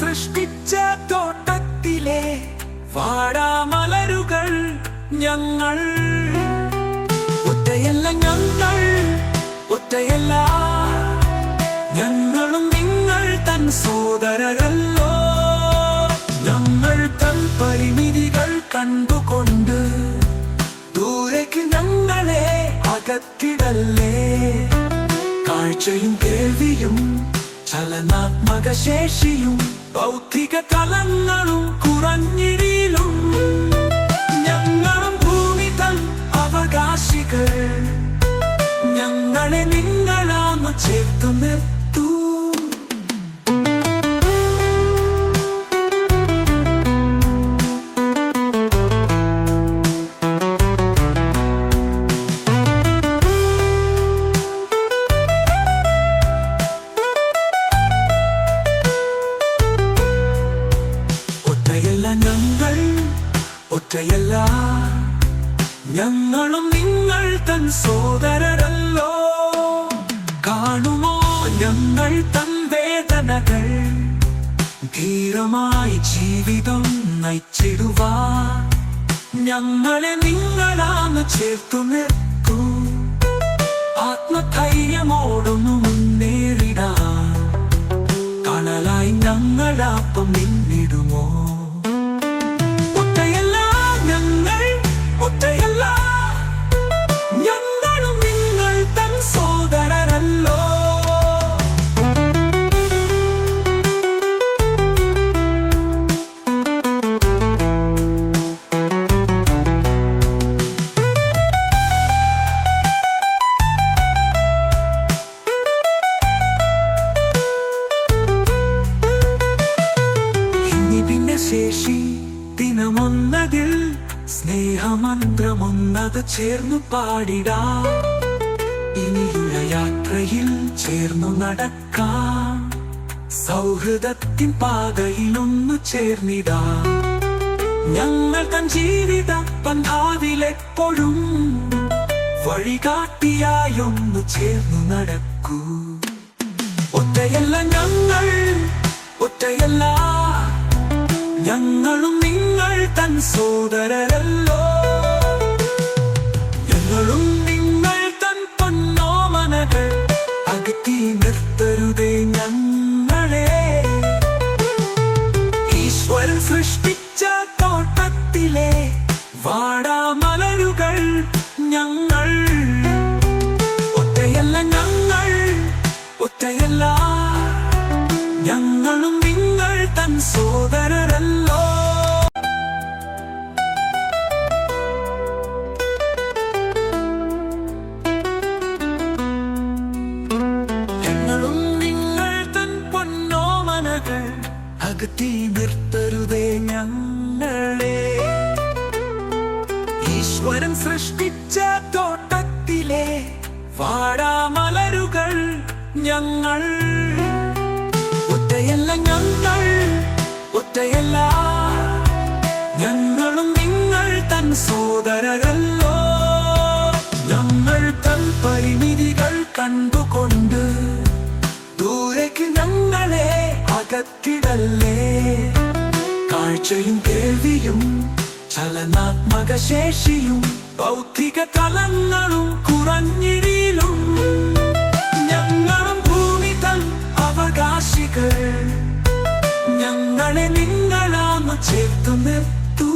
സൃഷ്ടിച്ച തോട്ടത്തിലെ വാടാമലരുകൾ ഞങ്ങൾ. ഒറ്റയല്ല ഞങ്ങൾ, ഒറ്റയല്ല ഞങ്ങളും നിങ്ങൾ തൻ സോദരരല്ലോ. ഞങ്ങൾ തൻ പരിമിതികൾ കണ്ടുകൊണ്ട് ദൂരേക്ക് ഞങ്ങളെ അകറ്റിടല്ലേ. കാഴ്ചയും കേൾവിയും ചലനാത്മക ശേഷിയും ഭൗതിക തലങ്ങളും കുറഞ്ഞിരിലും ഞങ്ങളും ഭൂമി തൻ അവകാശികൾ. ഞങ്ങളെ നിങ്ങളാന്ന് ചേർത്തു നിർത്തൂ. ഞങ്ങൾ ഒറ്റയല്ല, ഞങ്ങളും നിങ്ങൾ തൻ സോദരരല്ലോ. കാണുമോ ഞങ്ങൾ തൻ വേദനകൾ, ധീരമായി ജീവിതം നയിച്ചിടുവാൻ ഞങ്ങളെ നിങ്ങളാണ് ചേർത്തു നിർത്തൂ. ആത്മധൈര്യമോടൊന്നു മുന്നേറിടാൻ കണലായി ഞങ്ങളാപ്പം നിന്നിടുമോ. ഒറ്റയല്ല ഞങ്ങളും നിങ്ങൾ തൻ സോദരരല്ലോ. ഇനി പിന്നെ ശേഷി ദിനമൊന്നതിൽ സ്നേഹമന്ത്രമൊന്നത് ചേർന്നു പാടിടാം. ഇനിയുള്ള യാത്രയിൽ ചേർന്നു നടക്കാം. സൗഹൃദത്തിൻ പാതയിലൊന്നു ചേർന്നിടാം. ഞങ്ങൾ തൻ ജീവിത പന്ഥാവിലെപ്പോഴും വഴികാട്ടിയായൊന്നു ചേർന്നു നടക്കൂ. ഒറ്റയല്ല ഞങ്ങൾ, ഒറ്റയല്ല ഞങ്ങളും നിങ്ങൾ തൻ സോദരരല്ലോ. ഞങ്ങളും നിങ്ങൾ തൻ പൊന്നോമനകൾ, അകറ്റി നിർത്തരുതേ ഞങ്ങളെ. ഈശ്വരൻ സൃഷ്ടിച്ച തോട്ടത്തിലെ വാടാമലരുകൾ ഞങ്ങൾ. ഒറ്റയല്ല ഞങ്ങൾ, ഒറ്റയല്ല ഞങ്ങളും നിങ്ങൾ തൻ സോദരരല്ലോ. ഞങ്ങളും നിങ്ങൾ തൻ പൊന്നോമനകൾ, അകറ്റി നിർത്തരുതേ ഞങ്ങളെ. ഈശ്വരൻ സൃഷ്ടിച്ച തോട്ടത്തിലെ വാടാമലരുകൾ ഞങ്ങൾ. ഒറ്റയല്ല ഞങ്ങൾ, ഒറ്റയല്ല ഞങ്ങളും നിങ്ങൾ തൻ സോദരരല്ലോ. ഞങ്ങൾ തൻ പരിമിതികൾ കണ്ടുകൊണ്ട് ദൂരേക്ക് ഞങ്ങളെ അകറ്റിടല്ലേ. കാഴ്ചയും കേൾവിയും ചലനാത്മക ശേഷിയും ഭൗതിക തലങ്ങളും കുറഞ്ഞിരിലും ഞങ്ങളും ഭൂമി തൻ അവകാശികൾ. ഞങ്ങളെ നിങ്ങളാന്ന് ചേർത്തു നിർത്തൂ.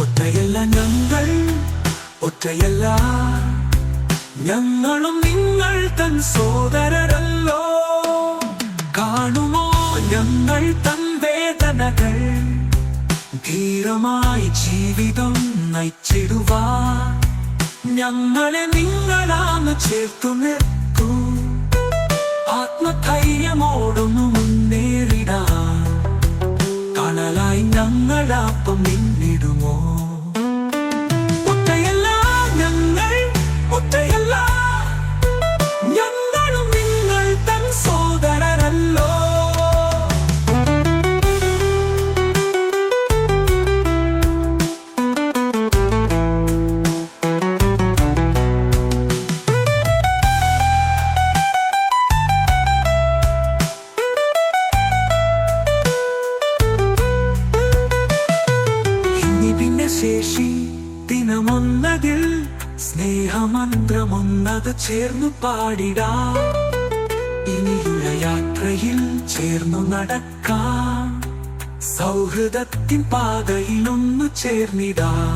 ഒറ്റയല്ല ഞങ്ങൾ, ഒറ്റയല്ല ഞങ്ങളും നിങ്ങൾ തൻ സോദരരല്ലോ. കാണുമോ ഞങ്ങൾ തൻ വേദനകൾ, ധീരമായി ജീവിതം നയിച്ചിടുവാൻ ഞങ്ങളെ നിങ്ങളാണ് ചേർത്തു നിർത്തൂ. ആത്മധൈര്യമോടൊന്നു മുന്നേറിടാൻ കണലായി ഞങ്ങളാപ്പം നിന്നിടുമോ. ഒറ്റയല്ല ഞങ്ങൾ, ഒറ്റയല്ല ഞങ്ങളും നിങ്ങൾ തൻ സ്വരമൊന്നത് ചേർന്നു പാടിടാം. ഇനിയുള്ള യാത്രയിൽ ചേർന്നു നടക്കാം. സൗഹൃദത്തിൻ പാതയിലൊന്നു ചേർന്നിടാം.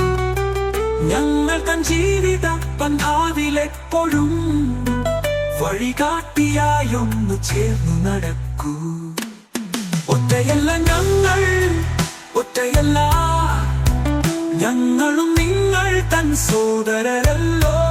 ഞങ്ങൾ തൻ ജീവിത പന്ഥാവിലെപ്പോഴും വഴികാട്ടിയായൊന്നു ചേർന്നു നടക്കൂ. ഒറ്റയല്ല ഞങ്ങൾ, ഒറ്റയല്ല ഞങ്ങളും നിങ്ങൾ തൻ സോദരരല്ലോ.